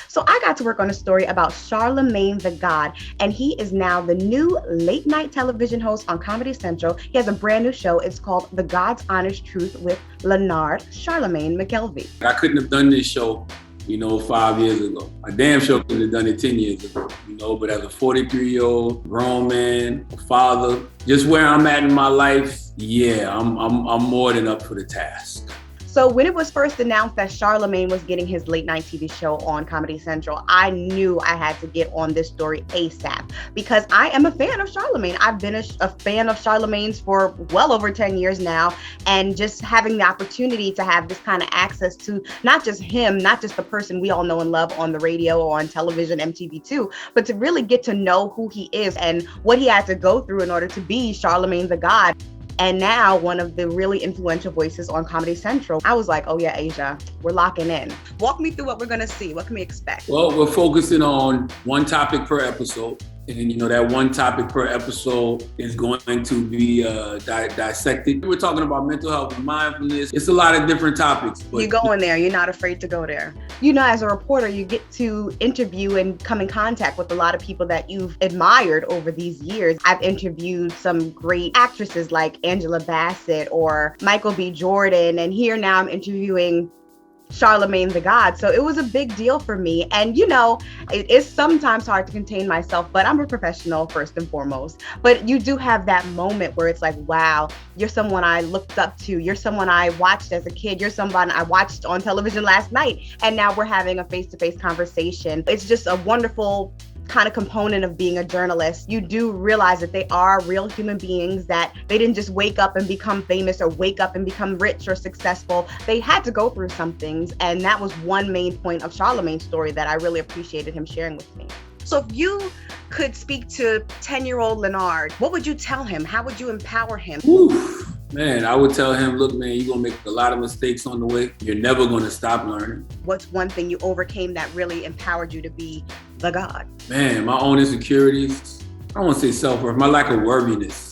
So I got to work on a story about Charlamagne Tha God, and he is now the new late night television host on Comedy Central. He has a brand new show. It's called The God's Honest Truth with Lenard, Charlamagne McKelvey. I couldn't have done this show 5 years ago. I damn sure couldn't have done it 10 years ago, but as a 43-year-old grown man, a father, just where I'm at in my life, yeah, I'm more than up for the task. So when it was first announced that Charlamagne was getting his late night TV show on Comedy Central, I knew I had to get on this story ASAP because I am a fan of Charlamagne. I've been a fan of Charlamagne's for well over 10 years now. And just having the opportunity to have this kind of access to not just him, not just the person we all know and love on the radio or on television, MTV2, but to really get to know who he is and what he had to go through in order to be Charlamagne Tha God. And now one of the really influential voices on Comedy Central. I was like, oh yeah, Asia, we're locking in. Walk me through what we're gonna see. What can we expect? Well, we're focusing on one topic per episode. And that one topic per episode is going to be dissected. We're talking about mental health and mindfulness. It's a lot of different topics. But you go in there, you're not afraid to go there. As a reporter, you get to interview and come in contact with a lot of people that you've admired over these years. I've interviewed some great actresses like Angela Bassett or Michael B. Jordan, and here now I'm interviewing Charlamagne Tha God. So it was a big deal for me. And it is sometimes hard to contain myself, but I'm a professional first and foremost. But you do have that moment where it's like, wow, you're someone I looked up to. You're someone I watched as a kid. You're someone I watched on television last night. And now we're having a face-to-face conversation. It's just a wonderful kind of component of being a journalist. You do realize that they are real human beings, that they didn't just wake up and become famous or wake up and become rich or successful. They had to go through some things. And that was one main point of Charlamagne's story that I really appreciated him sharing with me. So if you could speak to 10-year-old Lenard, what would you tell him? How would you empower him? Oof. Man, I would tell him, look, man, you're going to make a lot of mistakes on the way. You're never going to stop learning. What's one thing you overcame that really empowered you to be the God? Man, my own insecurities. I don't want to say self-worth, my lack of worthiness.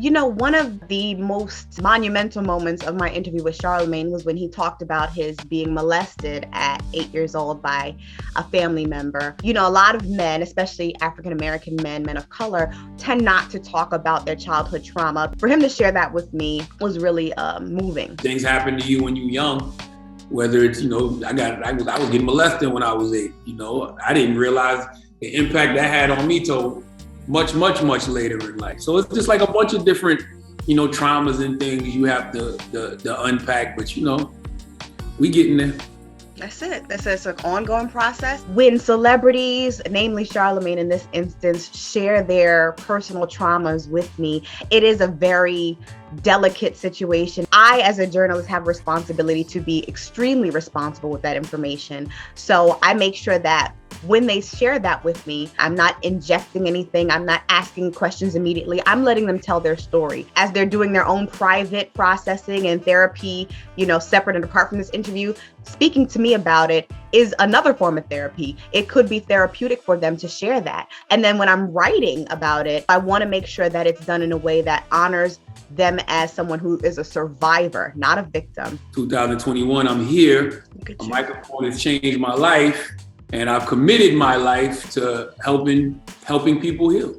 One of the most monumental moments of my interview with Charlamagne was when he talked about his being molested at 8 years old by a family member. A lot of men, especially African-American men of color, tend not to talk about their childhood trauma. For him to share that with me was really moving. Things happen to you when you're young, whether it's, I was getting molested when I was 8. I didn't realize the impact that had on me till much later in life. So it's just like a bunch of different, traumas and things you have to unpack, but we getting there. That's it. It's an ongoing process. When celebrities, namely Charlamagne in this instance, share their personal traumas with me, it is a very delicate situation. I, as a journalist, have responsibility to be extremely responsible with that information. So I make sure that when they share that with me, I'm not injecting anything. I'm not asking questions immediately. I'm letting them tell their story. As they're doing their own private processing and therapy, separate and apart from this interview, speaking to me about it is another form of therapy. It could be therapeutic for them to share that. And then when I'm writing about it, I want to make sure that it's done in a way that honors them as someone who is a survivor, not a victim. 2021, I'm here. A microphone has changed my life. And I've committed my life to helping people heal.